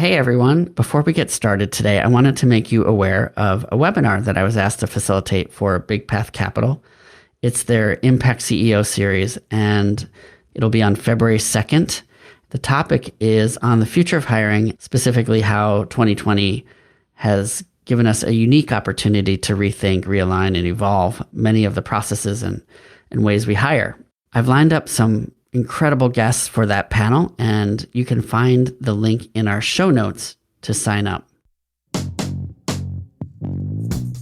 Hey everyone, before we get started today, I wanted to make you aware of a webinar that I was asked to facilitate for Big Path Capital. It's their Impact CEO series, and it'll be on February 2nd. The topic is on the future of hiring, specifically how 2020 has given us a unique opportunity to rethink, realign, and evolve many of the processes and ways we hire. I've lined up some incredible guests for that panel, and you can find the link in our show notes to sign up.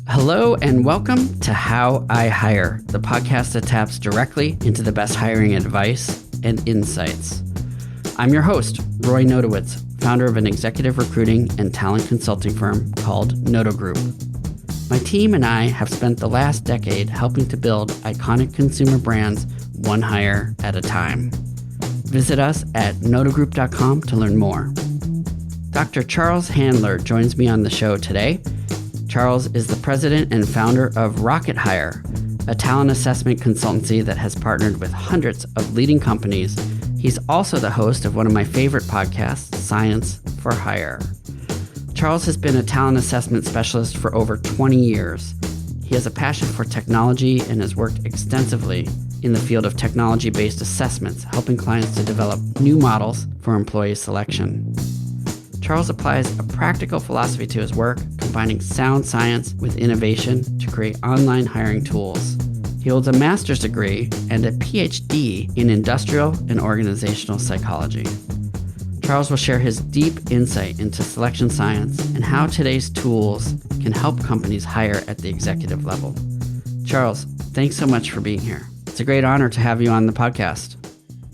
Hello and welcome to How I Hire, the podcast that taps directly into the best hiring advice and insights. I'm your host, Roy Notowitz, founder of an executive recruiting and talent consulting firm called Noto Group. My team and I have spent the last decade helping to build iconic consumer brands one hire at a time. Visit us at notogroup.com to learn more. Dr. Charles Handler joins me on the show today. Charles is the president and founder of Rocket Hire, a talent assessment consultancy that has partnered with hundreds of leading companies. He's also the host of one of my favorite podcasts, Science for Hire. Charles has been a talent assessment specialist for over 20 years. He has a passion for technology and has worked extensively in the field of technology-based assessments, helping clients to develop new models for employee selection. Charles applies a practical philosophy to his work, combining sound science with innovation to create online hiring tools. He holds a master's degree and a PhD in industrial and organizational psychology. Charles will share his deep insight into selection science and how today's tools can help companies hire at the executive level. Charles, thanks so much for being here. It's a great honor to have you on the podcast.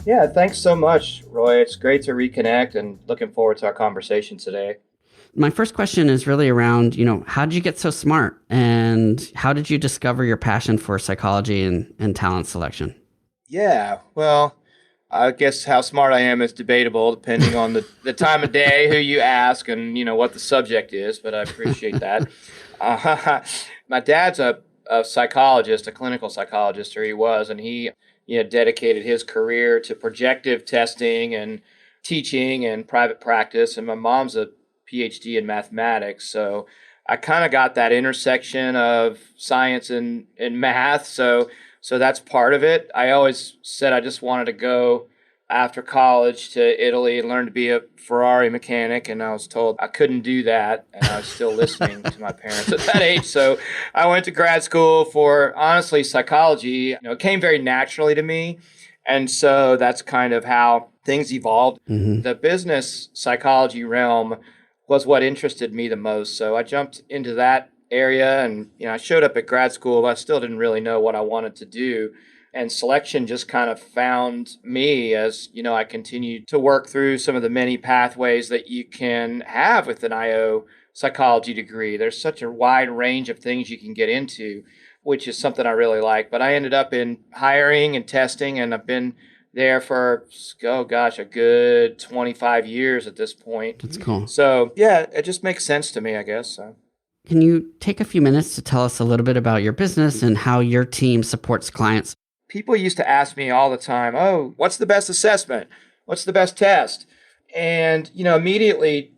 Yeah, thanks so much, Roy. It's great to reconnect and looking forward to our conversation today. My first question is really around, how did you get so smart and how did you discover your passion for psychology and talent selection? Yeah, well, I guess how smart I am is debatable depending on the time of day, who you ask, and, what the subject is, but I appreciate that. My dad's a psychologist, a clinical psychologist, or he was, and he dedicated his career to projective testing and teaching and private practice. And my mom's a PhD in mathematics, so I kind of got that intersection of science and math. So that's part of it. I always said I just wanted to go after college to Italy and learn to be a Ferrari mechanic, and I was told I couldn't do that, and I was still listening to my parents at that age. So I went to grad school for, honestly, psychology. It came very naturally to me, and so that's kind of how things evolved. Mm-hmm. The business psychology realm was what interested me the most, so I jumped into that area, and I showed up at grad school, but I still didn't really know what I wanted to do. And selection just kind of found me as, I continued to work through some of the many pathways that you can have with an IO psychology degree. There's such a wide range of things you can get into, which is something I really like. But I ended up in hiring and testing, and I've been there for, a good 25 years at this point. That's cool. So, yeah, it just makes sense to me, I guess. So. Can you take a few minutes to tell us a little bit about your business and how your team supports clients? People used to ask me all the time, oh, what's the best assessment? What's the best test? And, immediately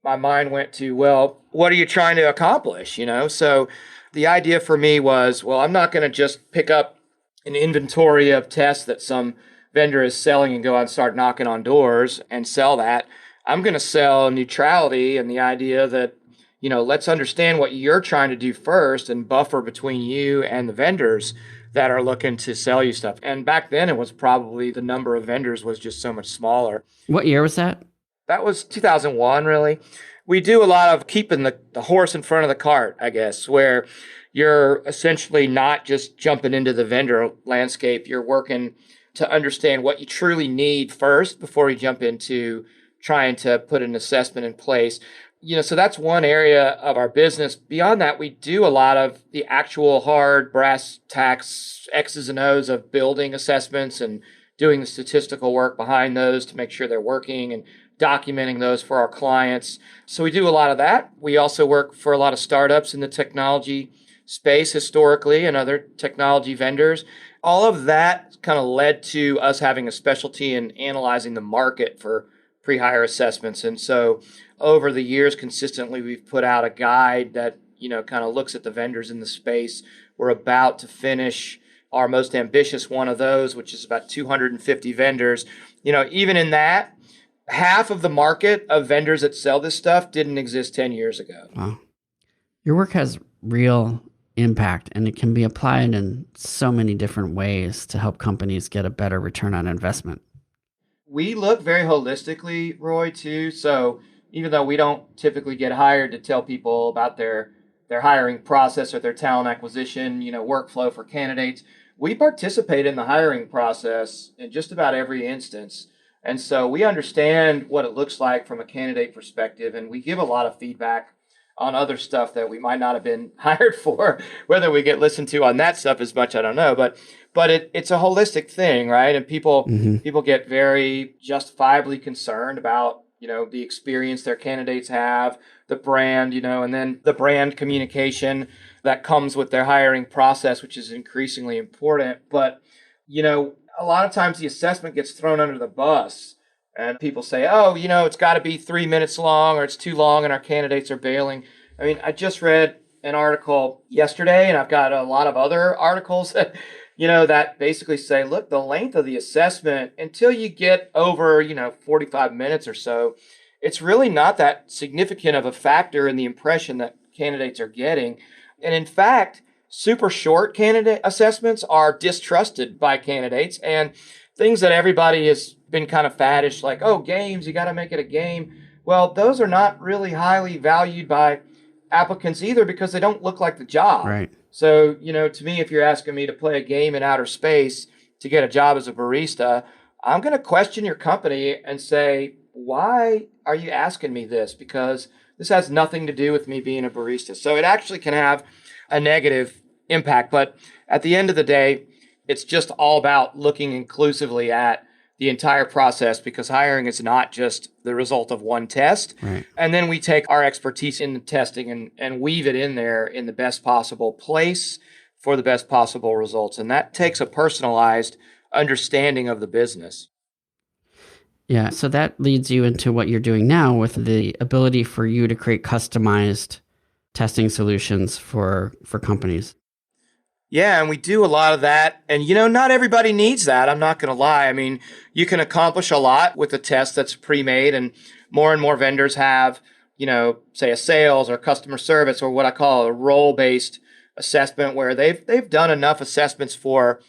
my mind went to, well, what are you trying to accomplish? So the idea for me was, well, I'm not going to just pick up an inventory of tests that some vendor is selling and go out and start knocking on doors and sell that. I'm going to sell neutrality and the idea that, let's understand what you're trying to do first and buffer between you and the vendors that are looking to sell you stuff. And back then it was probably the number of vendors was just so much smaller. What year was that? That was 2001, really. We do a lot of keeping the horse in front of the cart, I guess, where you're essentially not just jumping into the vendor landscape. You're working to understand what you truly need first before you jump into trying to put an assessment in place. So that's one area of our business. Beyond that, we do a lot of the actual hard brass tacks X's and O's of building assessments and doing the statistical work behind those to make sure they're working and documenting those for our clients. So we do a lot of that. We also work for a lot of startups in the technology space historically and other technology vendors. All of that kind of led to us having a specialty in analyzing the market for pre-hire assessments. And so over the years, consistently, we've put out a guide that, kind of looks at the vendors in the space. We're about to finish our most ambitious one of those, which is about 250 vendors. Even in that, half of the market of vendors that sell this stuff didn't exist 10 years ago. Wow. Your work has real impact, and it can be applied in so many different ways to help companies get a better return on investment. We look very holistically, Roy, too. So even though we don't typically get hired to tell people about their hiring process or their talent acquisition, workflow for candidates, we participate in the hiring process in just about every instance. And so we understand what it looks like from a candidate perspective, and we give a lot of feedback on other stuff that we might not have been hired for. Whether we get listened to on that stuff as much, I don't know. But it's a holistic thing, right? And people get very justifiably concerned about, the experience their candidates have, the brand, and then the brand communication that comes with their hiring process, which is increasingly important. But, a lot of times the assessment gets thrown under the bus. And people say, oh, it's got to be 3 minutes long or it's too long and our candidates are bailing. I mean, I just read an article yesterday, and I've got a lot of other articles that, that basically say, look, the length of the assessment until you get over, 45 minutes or so, it's really not that significant of a factor in the impression that candidates are getting. And in fact, super short candidate assessments are distrusted by candidates, and things that everybody has been kind of faddish, like, oh, games, you got to make it a game. Well, those are not really highly valued by applicants either because they don't look like the job. Right. So, to me, if you're asking me to play a game in outer space to get a job as a barista, I'm going to question your company and say, why are you asking me this? Because this has nothing to do with me being a barista. So it actually can have a negative impact. But at the end of the day, it's just all about looking inclusively at the entire process, because hiring is not just the result of one test. Right. And then we take our expertise in the testing and weave it in there in the best possible place for the best possible results. And that takes a personalized understanding of the business. Yeah. So that leads you into what you're doing now with the ability for you to create customized testing solutions for companies. Yeah, and we do a lot of that. And, not everybody needs that. I'm not going to lie. I mean, you can accomplish a lot with a test that's pre-made, and more vendors have, say a sales or customer service, or what I call a role-based assessment, where they've done enough assessments for,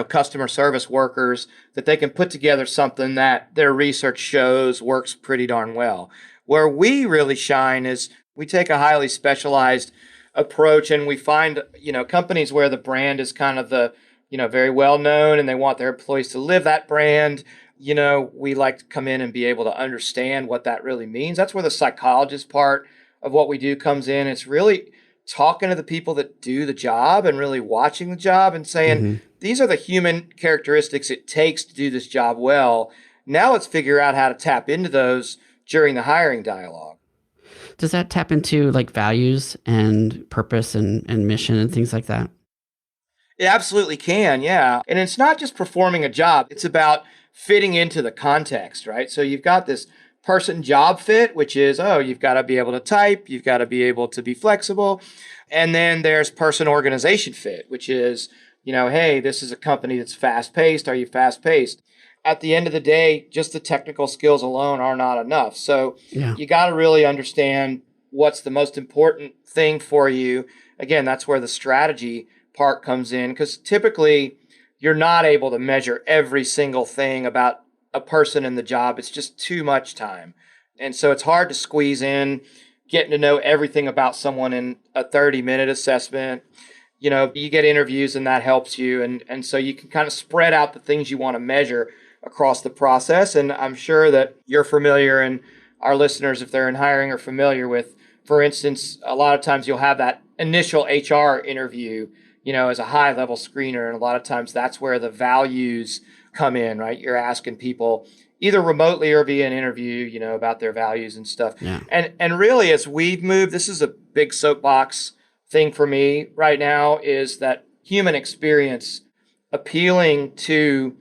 customer service workers that they can put together something that their research shows works pretty darn well. Where we really shine is we take a highly specialized approach, and we find, companies where the brand is kind of the, very well known, and they want their employees to live that brand. We like to come in and be able to understand what that really means. That's where the psychologist part of what we do comes in. It's really talking to the people that do the job and really watching the job and saying, these are the human characteristics it takes to do this job well. Now let's figure out how to tap into those during the hiring dialogue. Does that tap into like values and purpose and mission and things like that? It absolutely can, yeah. And it's not just performing a job. It's about fitting into the context, right? So you've got this person job fit, which is, you've got to be able to type, you've got to be able to be flexible. And then there's person organization fit, which is, hey, this is a company that's fast-paced. Are you fast-paced? At the end of the day, just the technical skills alone are not enough. So You got to really understand what's the most important thing for you. Again, that's where the strategy part comes in, because typically you're not able to measure every single thing about a person in the job. It's just too much time. And so it's hard to squeeze in getting to know everything about someone in a 30-minute assessment. You get interviews and that helps you. And so you can kind of spread out the things you want to measure across the process. And I'm sure that you're familiar, and our listeners, if they're in hiring, are familiar with, for instance, a lot of times you'll have that initial HR interview, as a high level screener. And a lot of times that's where the values come in, right? You're asking people either remotely or via an interview, about their values and stuff. Yeah. And really, as we've moved, this is a big soapbox thing for me right now, is that human experience, appealing to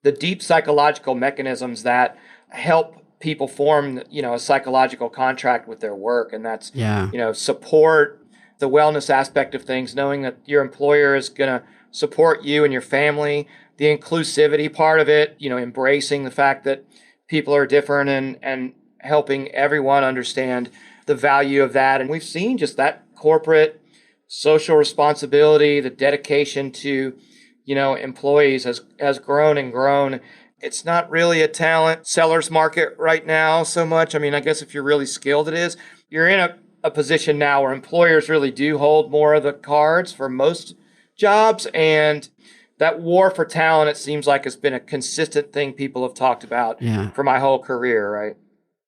the deep psychological mechanisms that help people form, a psychological contract with their work. And that's, Yeah. support the wellness aspect of things, knowing that your employer is going to support you and your family, the inclusivity part of it, embracing the fact that people are different and helping everyone understand the value of that. And we've seen just that corporate social responsibility, the dedication to, employees has grown and grown. It's not really a talent seller's market right now so much. I mean, I guess if you're really skilled, it is. You're in a position now where employers really do hold more of the cards for most jobs. And that war for talent, it seems like, has been a consistent thing people have talked about for my whole career, right?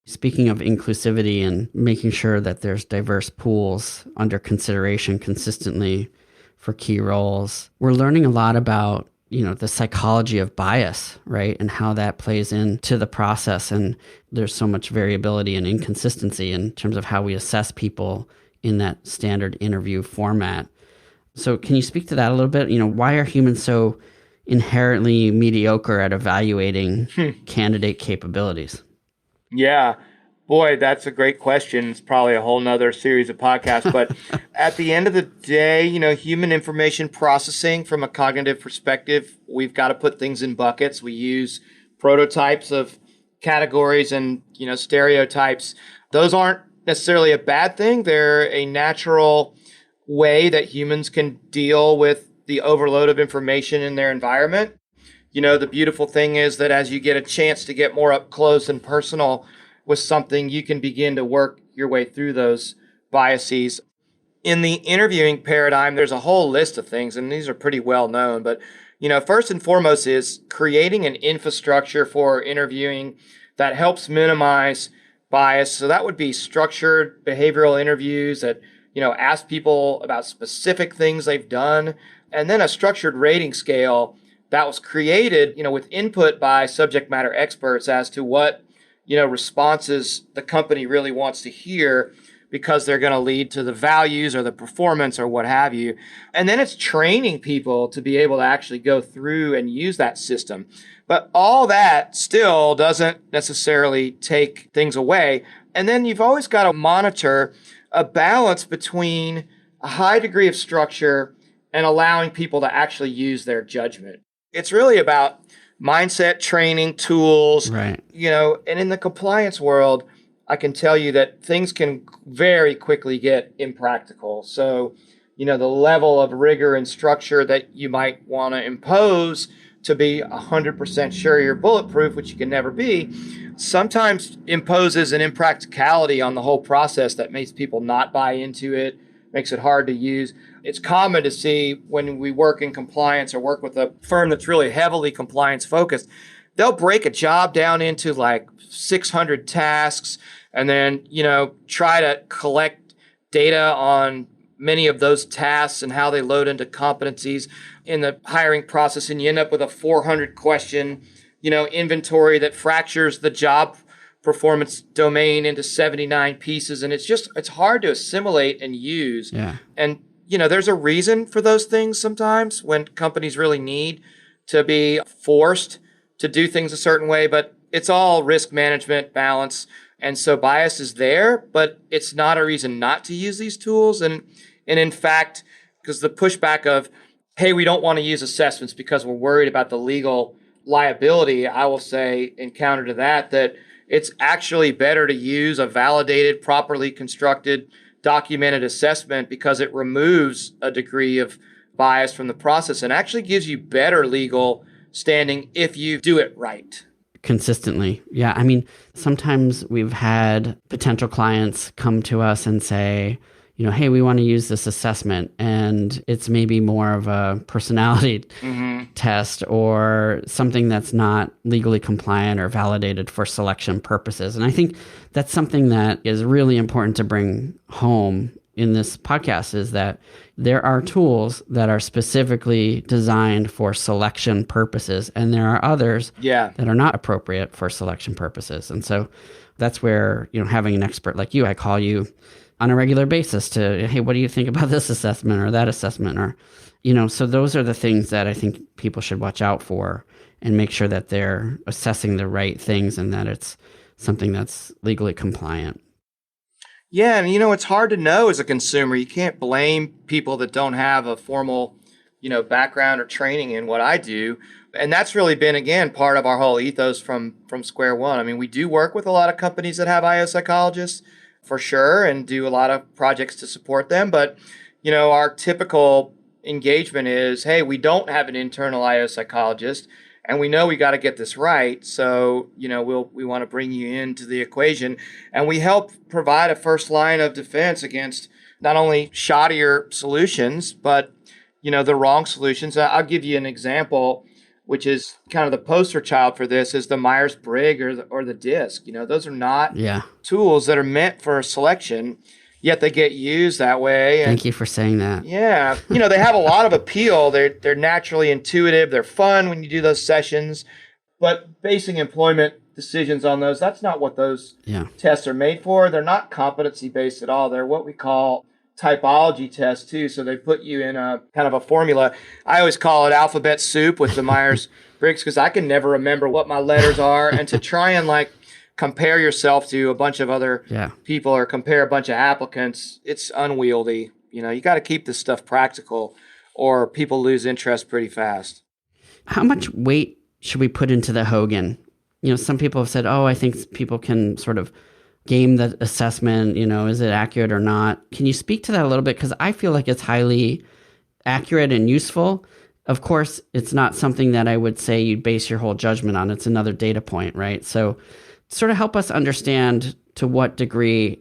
Speaking of inclusivity and making sure that there's diverse pools under consideration consistently for key roles, we're learning a lot about, the psychology of bias, right? And how that plays into the process. And there's so much variability and inconsistency in terms of how we assess people in that standard interview format. So can you speak to that a little bit? Why are humans so inherently mediocre at evaluating candidate capabilities? Yeah. Boy, that's a great question. It's probably a whole nother series of podcasts. But at the end of the day, human information processing from a cognitive perspective, we've got to put things in buckets. We use prototypes of categories and, stereotypes. Those aren't necessarily a bad thing. They're a natural way that humans can deal with the overload of information in their environment. The beautiful thing is that as you get a chance to get more up close and personal with something, you can begin to work your way through those biases. In the interviewing paradigm, there's a whole list of things, and these are pretty well known. But, first and foremost is creating an infrastructure for interviewing that helps minimize bias. So that would be structured behavioral interviews that, ask people about specific things they've done, and then a structured rating scale that was created, with input by subject matter experts as to what, responses the company really wants to hear, because they're going to lead to the values or the performance or what have you. And then it's training people to be able to actually go through and use that system. But all that still doesn't necessarily take things away. And then you've always got to monitor a balance between a high degree of structure and allowing people to actually use their judgment. It's really about mindset training, tools, right? And in the compliance world, I can tell you that things can very quickly get impractical. So, the level of rigor and structure that you might want to impose to be 100% sure you're bulletproof, which you can never be, sometimes imposes an impracticality on the whole process that makes people not buy into it, makes it hard to use. It's common to see when we work in compliance or work with a firm that's really heavily compliance focused, they'll break a job down into like 600 tasks and then, try to collect data on many of those tasks and how they load into competencies in the hiring process. And you end up with a 400 question, inventory that fractures the job performance domain into 79 pieces. And it's hard to assimilate and use. Yeah. And, there's a reason for those things sometimes when companies really need to be forced to do things a certain way, but it's all risk management balance. And so bias is there, but it's not a reason not to use these tools. And in fact, because the pushback of, hey, we don't want to use assessments because we're worried about the legal liability, I will say in counter to that it's actually better to use a validated, properly constructed, documented assessment because it removes a degree of bias from the process and actually gives you better legal standing if you do it right. Consistently. Yeah. I mean, sometimes we've had potential clients come to us and say, hey, we want to use this assessment, and it's maybe more of a personality test or something that's not legally compliant or validated for selection purposes. And I think that's something that is really important to bring home in this podcast, is that there are tools that are specifically designed for selection purposes, and there are others that are not appropriate for selection purposes. And so that's where, having an expert like you, I call you on a regular basis to, hey, what do you think about this assessment or that assessment? Or, so those are the things that I think people should watch out for and make sure that they're assessing the right things and that it's something that's legally compliant. Yeah, and it's hard to know as a consumer. You can't blame people that don't have a formal, background or training in what I do. And that's really been, again, part of our whole ethos from square one. I mean, we do work with a lot of companies that have IO psychologists for sure and do a lot of projects to support them. But, our typical engagement is, hey, we don't have an internal IO psychologist and we know we got to get this right. So, we want to bring you into the equation, and we help provide a first line of defense against not only shoddier solutions, but, the wrong solutions. I'll give you an example, which is kind of the poster child for this, is the Myers-Briggs or the DISC. Those are not tools that are meant for selection, yet they get used that way. Thank you for saying that. Yeah. They have a lot of appeal. They're naturally intuitive. They're fun when you do those sessions. But basing employment decisions on those, that's not what those tests are made for. They're not competency-based at all. They're what we call typology tests too. So they put you in a kind of a formula. I always call it alphabet soup with the Myers-Briggs because I can never remember what my letters are. And to try and compare yourself to a bunch of other people or compare a bunch of applicants, it's unwieldy. You got to keep this stuff practical or people lose interest pretty fast. How much weight should we put into the Hogan? Some people have said, I think people can sort of game the assessment, is it accurate or not? Can you speak to that a little bit? Because I feel like it's highly accurate and useful. Of course, it's not something that I would say you base your whole judgment on. It's another data point, right? So sort of help us understand to what degree,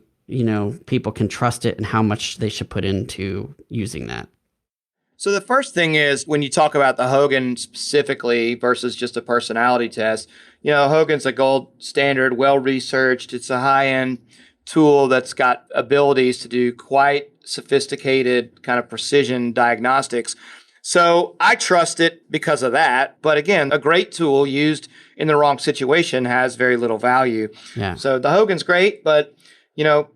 people can trust it and how much they should put into using that. So the first thing is when you talk about the Hogan specifically versus just a personality test, Hogan's a gold standard, well-researched. It's a high-end tool that's got abilities to do quite sophisticated kind of precision diagnostics. So I trust it because of that. But again, a great tool used in the wrong situation has very little value. Yeah. So the Hogan's great, but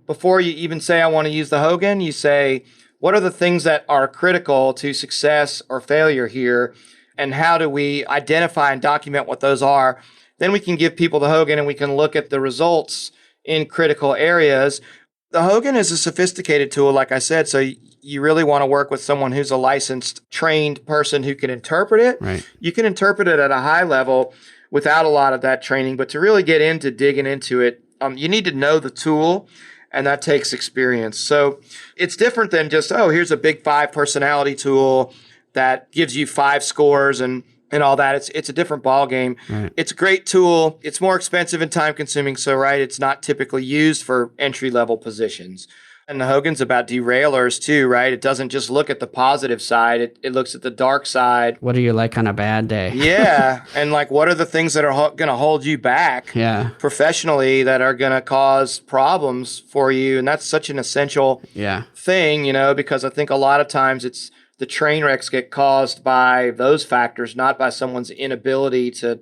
before you even say I want to use the Hogan, you say, what are the things that are critical to success or failure here? And how do we identify and document what those are? Then we can give people the Hogan and we can look at the results in critical areas. The Hogan is a sophisticated tool, like I said, so you really want to work with someone who's a licensed, trained person who can interpret it. Right. You can interpret it at a high level without a lot of that training, but to really get into digging into it, you need to know the tool. And that takes experience. So it's different than just, here's a big 5 personality tool that gives you 5 scores and all that. It's a different ballgame. Right. It's a great tool. It's more expensive and time consuming. So, right, it's not typically used for entry level positions. And the Hogan's about derailers too, right? It doesn't just look at the positive side. It looks at the dark side. What are you like on a bad day? Yeah. And what are the things that are going to hold you back professionally that are going to cause problems for you? And that's such an essential thing, because I think a lot of times it's the train wrecks get caused by those factors, not by someone's inability to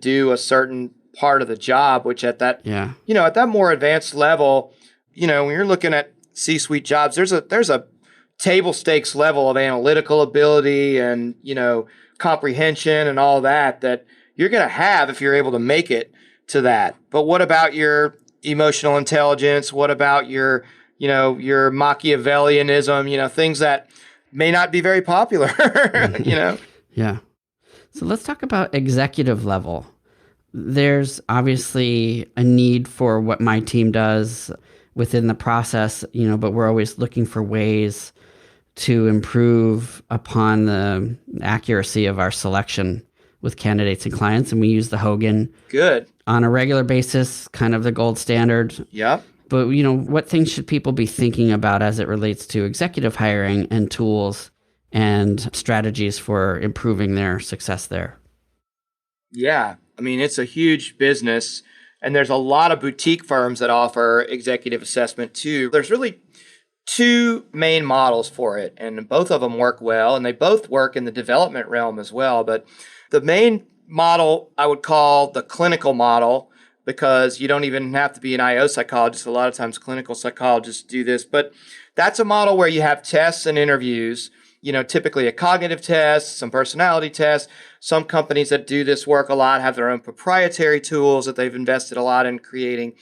do a certain part of the job, which at that, at that more advanced level, when you're looking at C-suite jobs, there's a table stakes level of analytical ability and, comprehension and all that you're going to have if you're able to make it to that. But what about your emotional intelligence? What about your Machiavellianism, things that may not be very popular, Yeah. So let's talk about executive level. There's obviously a need for what my team does within the process, but we're always looking for ways to improve upon the accuracy of our selection with candidates and clients. And we use the Hogan on a regular basis, kind of the gold standard. Yeah. But, what things should people be thinking about as it relates to executive hiring and tools and strategies for improving their success there? Yeah. I mean, it's a huge business. And there's a lot of boutique firms that offer executive assessment too. There's really 2 main models for it, and both of them work well, and they both work in the development realm as well. But the main model I would call the clinical model, because you don't even have to be an IO psychologist. A lot of times clinical psychologists do this, but that's a model where you have tests and interviews. typically a cognitive test, some personality tests. Some companies that do this work a lot have their own proprietary tools that they've invested a lot in creating.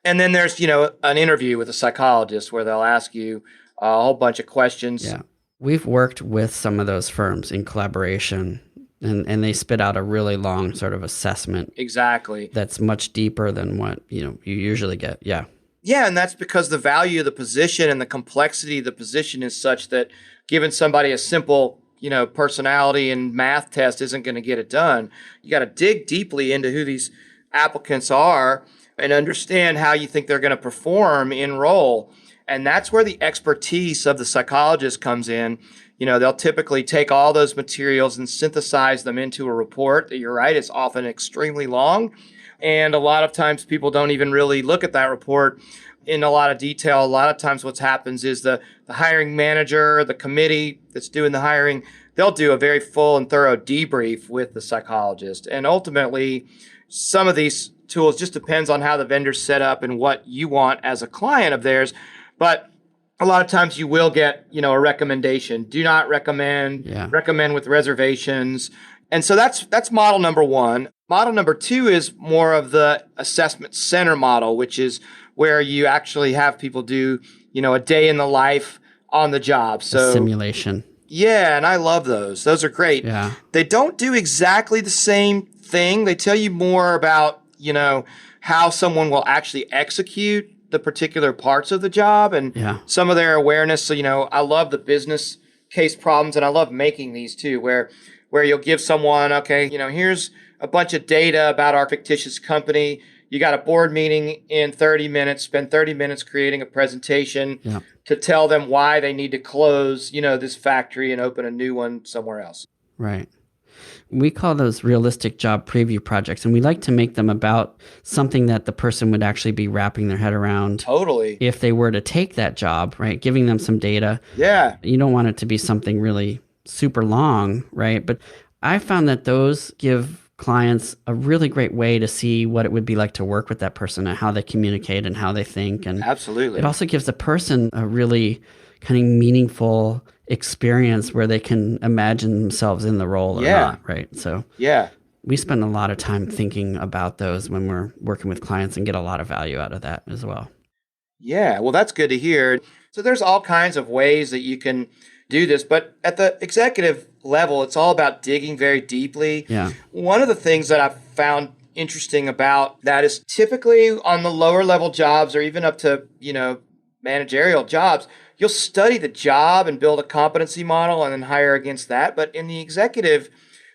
And then there's, an interview with a psychologist where they'll ask you a whole bunch of questions. Yeah. We've worked with some of those firms in collaboration, and they spit out a really long sort of assessment. Exactly. That's much deeper than what, you usually get. Yeah. Yeah, and that's because the value of the position and the complexity of the position is such that giving somebody a simple, personality and math test isn't going to get it done. You got to dig deeply into who these applicants are and understand how you think they're going to perform in role. And that's where the expertise of the psychologist comes in. They'll typically take all those materials and synthesize them into a report that, you're right, is often extremely long. And a lot of times people don't even really look at that report in a lot of detail. A lot of times what happens is the hiring manager, the committee that's doing the hiring, they'll do a very full and thorough debrief with the psychologist. And ultimately, some of these tools just depends on how the vendor's set up and what you want as a client of theirs. But a lot of times you will get, a recommendation. Do not recommend, recommend with reservations. And so that's model number one. Model number two is more of the assessment center model, which is where you actually have people do, a day in the life on the job. So a simulation. Yeah, and I love those. Those are great. Yeah. They don't do exactly the same thing. They tell you more about, how someone will actually execute the particular parts of the job and some of their awareness. So, I love the business case problems, and I love making these too, where you'll give someone, okay, here's a bunch of data about our fictitious company. You got a board meeting in 30 minutes, spend 30 minutes creating a presentation to tell them why they need to close, this factory and open a new one somewhere else. Right. We call those realistic job preview projects, and we like to make them about something that the person would actually be wrapping their head around. Totally. If they were to take that job, right? Giving them some data. Yeah. You don't want it to be something really super long, right? But I found that those give clients a really great way to see what it would be like to work with that person and how they communicate and how they think. And absolutely. It also gives the person a really kind of meaningful experience where they can imagine themselves in the role or not, right? So we spend a lot of time thinking about those when we're working with clients and get a lot of value out of that as well. Yeah, well, that's good to hear. So there's all kinds of ways that you can do this, but at the executive level, it's all about digging very deeply. Yeah. One of the things that I've found interesting about that is typically on the lower level jobs or even up to, managerial jobs, you'll study the job and build a competency model and then hire against that. But in the executive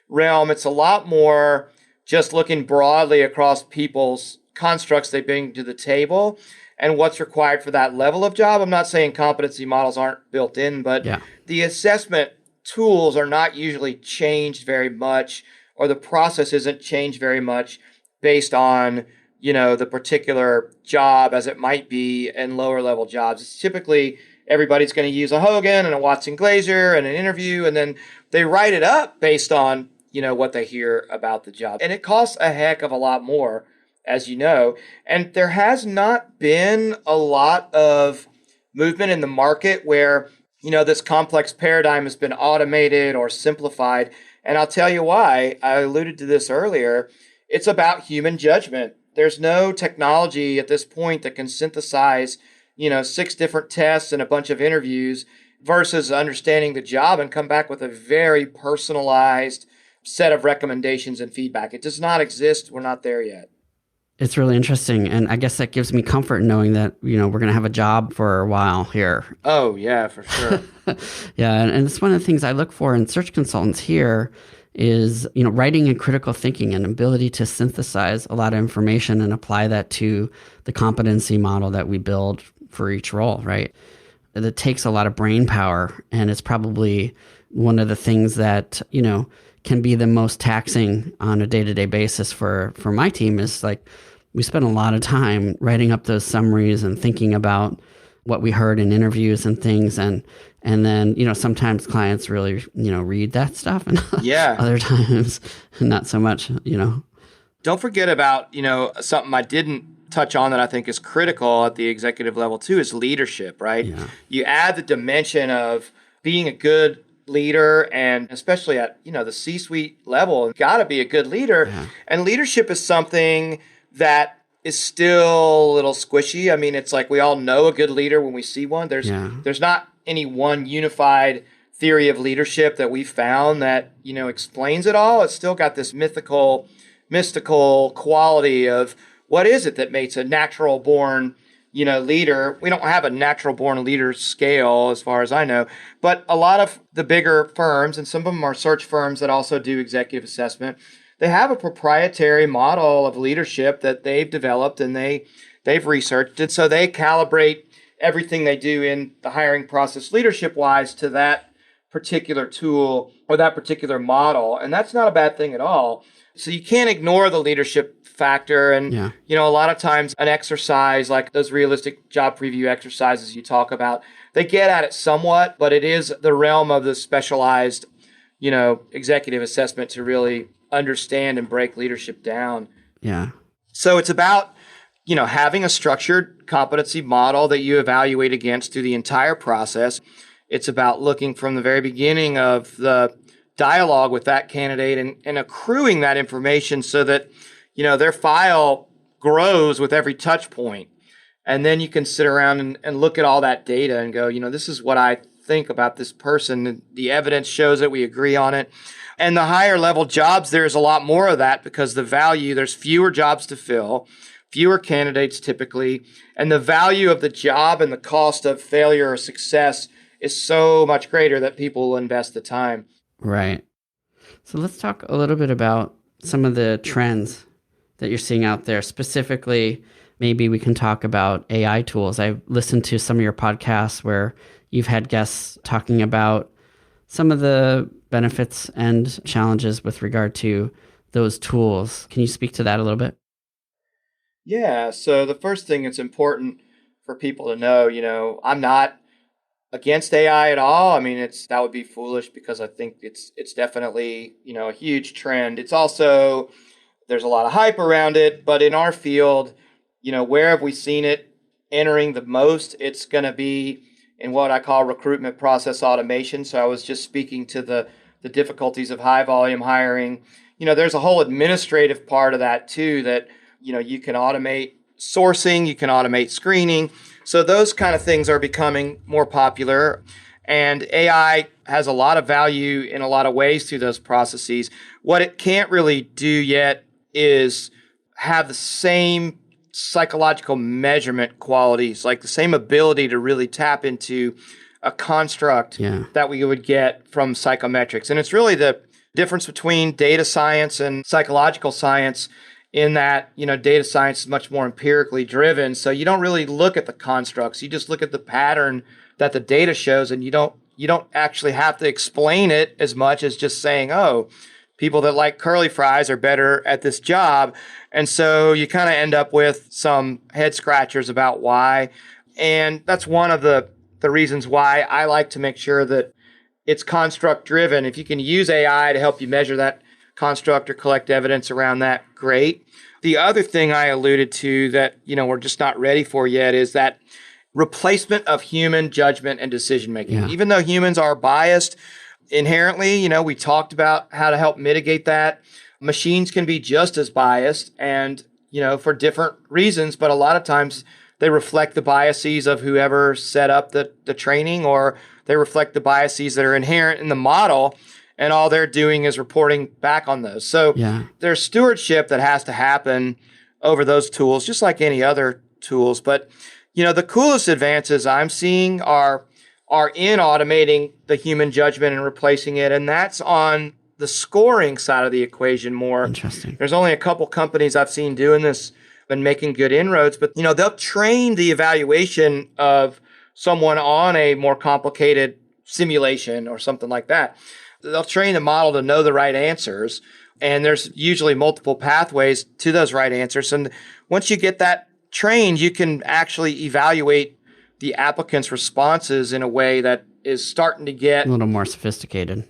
realm, it's a lot more just looking broadly across people's constructs they bring to the table and what's required for that level of job. I'm not saying competency models aren't built in, but the assessment tools are not usually changed very much, or the process isn't changed very much based on the particular job as it might be in lower level jobs. It's typically everybody's going to use a Hogan and a Watson Glaser and an interview, and then they write it up based on, what they hear about the job. And it costs a heck of a lot more, as you know. And there has not been a lot of movement in the market where, this complex paradigm has been automated or simplified. And I'll tell you why. I alluded to this earlier. It's about human judgment. There's no technology at this point that can synthesize, 6 different tests and a bunch of interviews versus understanding the job and come back with a very personalized set of recommendations and feedback. It does not exist. We're not there yet. It's really interesting. And I guess that gives me comfort knowing that, we're going to have a job for a while here. Oh, yeah, for sure. Yeah. And it's one of the things I look for in search consultants here is, writing and critical thinking and ability to synthesize a lot of information and apply that to the competency model that we build for each role, right? It takes a lot of brain power, and it's probably one of the things that, can be the most taxing on a day-to-day basis for my team is like, we spend a lot of time writing up those summaries and thinking about what we heard in interviews and things. And then, sometimes clients really, read that stuff, and other times not so much, Don't forget about, something I didn't touch on that I think is critical at the executive level too is leadership, right? Yeah. You add the dimension of being a good leader, and especially at, the C-suite level, got to be a good leader. Yeah. And leadership is something that is still a little squishy. I mean, it's like we all know a good leader when we see one. There's not any one unified theory of leadership that we found that, explains it all. It's still got this mystical quality of what is it that makes a natural born leader. We don't have a natural born leader scale as far as I know, but a lot of the bigger firms, and some of them are search firms that also do executive assessment, they have a proprietary model of leadership that they've developed and they've researched. And so they calibrate everything they do in the hiring process leadership wise to that particular tool or that particular model. And that's not a bad thing at all. So you can't ignore the leadership factor. And, a lot of times an exercise like those realistic job preview exercises you talk about, they get at it somewhat, but it is the realm of the specialized, executive assessment to really understand and break leadership down. Yeah. So it's about, having a structured competency model that you evaluate against through the entire process. It's about looking from the very beginning of the dialogue with that candidate and accruing that information so that, their file grows with every touch point. And then you can sit around and look at all that data and go, this is what I think about this person. The evidence shows that we agree on it. And the higher level jobs, there's a lot more of that because there's fewer jobs to fill, fewer candidates typically, and the value of the job and the cost of failure or success is so much greater that people will invest the time. Right. So let's talk a little bit about some of the trends that you're seeing out there. Specifically, maybe we can talk about AI tools. I've listened to some of your podcasts where you've had guests talking about some of the benefits and challenges with regard to those tools. Can you speak to that a little bit? Yeah. So the first thing it's important for people to know, I'm not against AI at all. I mean, that would be foolish because I think it's definitely, a huge trend. It's also, there's a lot of hype around it, but in our field, where have we seen it entering the most? It's going to be in what I call recruitment process automation. So I was just speaking to the difficulties of high volume hiring. There's a whole administrative part of that too, that, you can automate sourcing, you can automate screening. So those kind of things are becoming more popular. And AI has a lot of value in a lot of ways through those processes. What it can't really do yet is have the same psychological measurement qualities, like the same ability to really tap into a construct that we would get from psychometrics. And it's really the difference between data science and psychological science in that, data science is much more empirically driven. So you don't really look at the constructs. You just look at the pattern that the data shows, and you don't actually have to explain it as much as just saying, oh, people that like curly fries are better at this job. And so you kind of end up with some head scratchers about why. And that's one of the reasons why I like to make sure that it's construct driven. If you can use AI to help you measure that construct or collect evidence around that, great. The other thing I alluded to that, we're just not ready for yet is that replacement of human judgment and decision making. Yeah. Even though humans are biased inherently, we talked about how to help mitigate that. Machines can be just as biased and, for different reasons, but a lot of times they reflect the biases of whoever set up the training, or they reflect the biases that are inherent in the model, and all they're doing is reporting back on those. So there's stewardship that has to happen over those tools, just like any other tools. But, the coolest advances I'm seeing are in automating the human judgment and replacing it. And that's on the scoring side of the equation more. Interesting. There's only a couple companies I've seen doing this and making good inroads, but they'll train the evaluation of someone on a more complicated simulation or something like that. They'll train the model to know the right answers, and there's usually multiple pathways to those right answers. And once you get that trained, you can actually evaluate the applicant's responses in a way that is starting to get a little more sophisticated.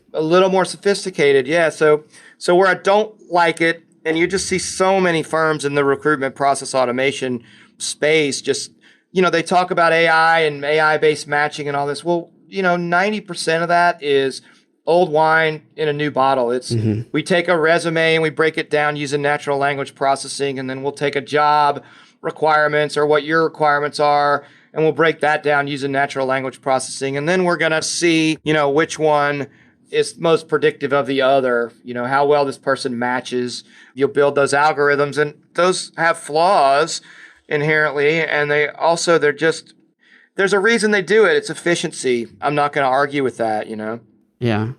Yeah. So where I don't like it, and you just see so many firms in the recruitment process automation space, just, they talk about AI and AI-based matching and all this. Well, 90% of that is old wine in a new bottle. It's we take a resume and we break it down using natural language processing, and then we'll take a job requirements or what your requirements are, and we'll break that down using natural language processing. And then we're going to see, which one is most predictive of the other, how well this person matches. You'll build those algorithms, and those have flaws inherently. And there's a reason they do it. It's efficiency. I'm not going to argue with that, Yeah.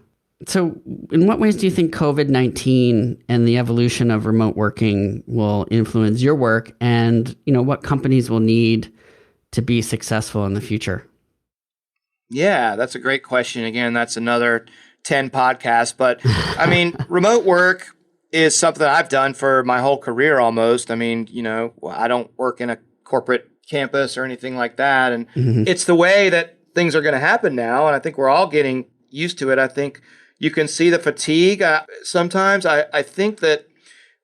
So in what ways do you think COVID-19 and the evolution of remote working will influence your work, and, what companies will need to be successful in the future? Yeah, that's a great question. Again, that's another 10 podcasts. But remote work is something that I've done for my whole career almost. I don't work in a corporate campus or anything like that. And it's the way that things are going to happen now. And I think we're all getting used to it. I think you can see the fatigue. Sometimes I think that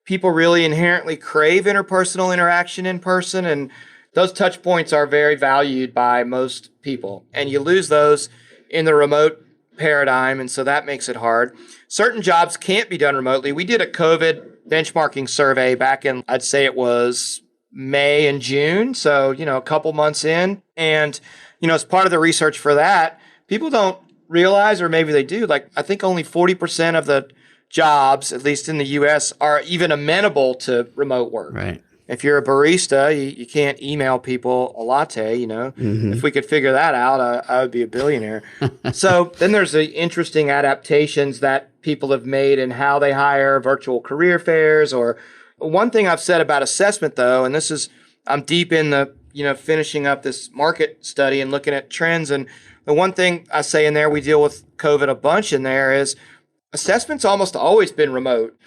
people really inherently crave interpersonal interaction in person, and those touch points are very valued by most people. And you lose those in the remote paradigm, and so that makes it hard. Certain jobs can't be done remotely. We did a COVID benchmarking survey back in, I'd say it was May and June, so, a couple months in. And, as part of the research for that, people don't realize, or maybe they do, I think only 40% of the jobs, at least in the US, are even amenable to remote work. Right. If you're a barista, you can't email people a latte, If we could figure that out, I would be a billionaire. So then there's the interesting adaptations that people have made in how they hire, virtual career fairs. Or one thing I've said about assessment, though, and I'm deep in the, finishing up this market study and looking at trends. And the one thing I say in there, we deal with COVID a bunch in there, is assessment's almost always been remote.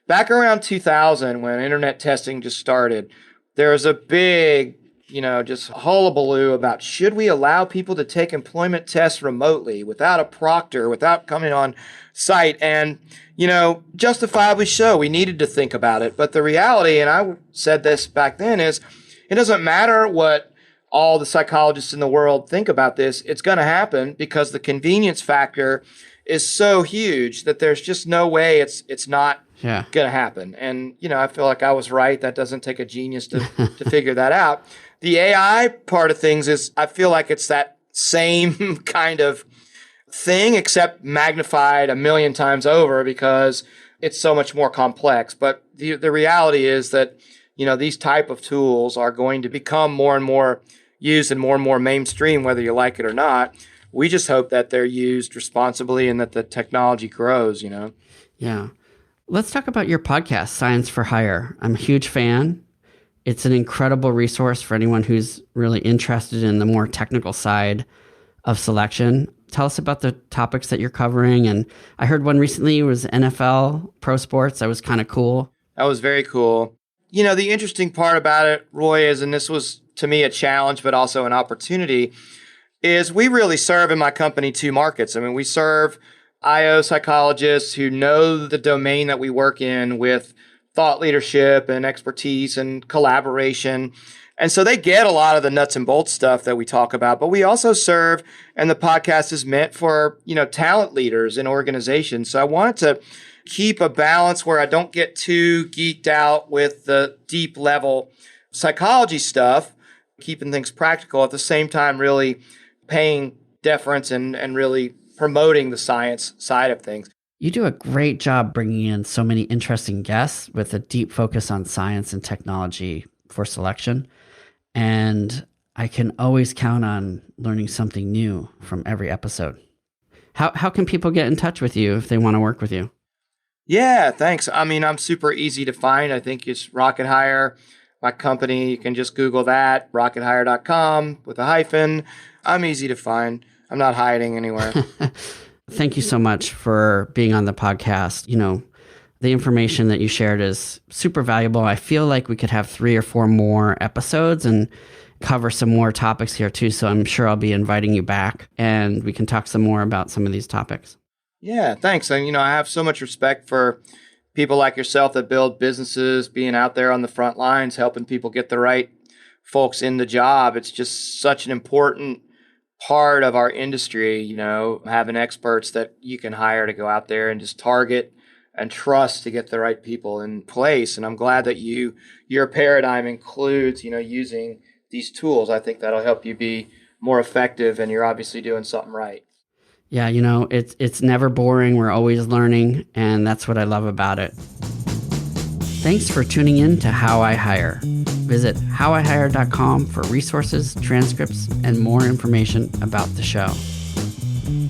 Back around 2000, when internet testing just started, there was a big, just hullabaloo about, should we allow people to take employment tests remotely without a proctor, without coming on site? And, justifiably so, we needed to think about it. But the reality, and I said this back then, is it doesn't matter what all the psychologists in the world think about this. It's going to happen because the convenience factor is so huge that there's just no way it's not going to happen. And, I feel like I was right. That doesn't take a genius to figure that out. The AI part of things is, I feel like it's that same kind of thing, except magnified a million times over because it's so much more complex. But the reality is that, these type of tools are going to become more and more used and more mainstream, whether you like it or not. We just hope that they're used responsibly and that the technology grows, Yeah. Let's talk about your podcast, Science for Hire. I'm a huge fan. It's an incredible resource for anyone who's really interested in the more technical side of selection. Tell us about the topics that you're covering. And I heard one recently was NFL, pro sports. That was kind of cool. That was very cool. The interesting part about it, Roy, is, and this was to me a challenge, but also an opportunity, is we really serve in my company two markets. We serve IO psychologists who know the domain that we work in with thought leadership and expertise and collaboration. And so they get a lot of the nuts and bolts stuff that we talk about. But we also serve, and the podcast is meant for, talent leaders in organizations. So I wanted to keep a balance where I don't get too geeked out with the deep level psychology stuff, keeping things practical, at the same time really paying deference and really promoting the science side of things. You do a great job bringing in so many interesting guests with a deep focus on science and technology for selection. And I can always count on learning something new from every episode. How can people get in touch with you if they want to work with you? Yeah, thanks. I'm super easy to find. I think it's Rocket Hire, my company. You can just Google that, rockethire.com with a hyphen. I'm easy to find. I'm not hiding anywhere. Thank you so much for being on the podcast. The information that you shared is super valuable. I feel like we could have 3 or 4 more episodes and cover some more topics here too. So I'm sure I'll be inviting you back and we can talk some more about some of these topics. Yeah, thanks. And, I have so much respect for people like yourself that build businesses, being out there on the front lines, helping people get the right folks in the job. It's just such an important part of our industry, having experts that you can hire to go out there and just target and trust to get the right people in place. And I'm glad that your paradigm includes, using these tools. I think that'll help you be more effective, and you're obviously doing something right. Yeah, it's never boring. We're always learning, and that's what I love about it. Thanks for tuning in to How I Hire. Visit howihire.com for resources, transcripts, and more information about the show.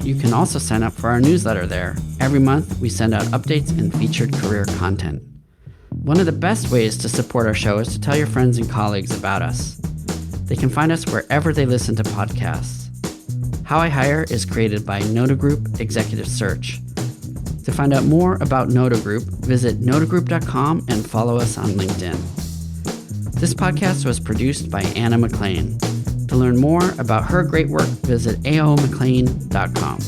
You can also sign up for our newsletter there. Every month, we send out updates and featured career content. One of the best ways to support our show is to tell your friends and colleagues about us. They can find us wherever they listen to podcasts. How I Hire is created by Noda Group Executive Search. To find out more about Noda Group, visit nodagroup.com and follow us on LinkedIn. This podcast was produced by Anna McLean. To learn more about her great work, visit aomclean.com.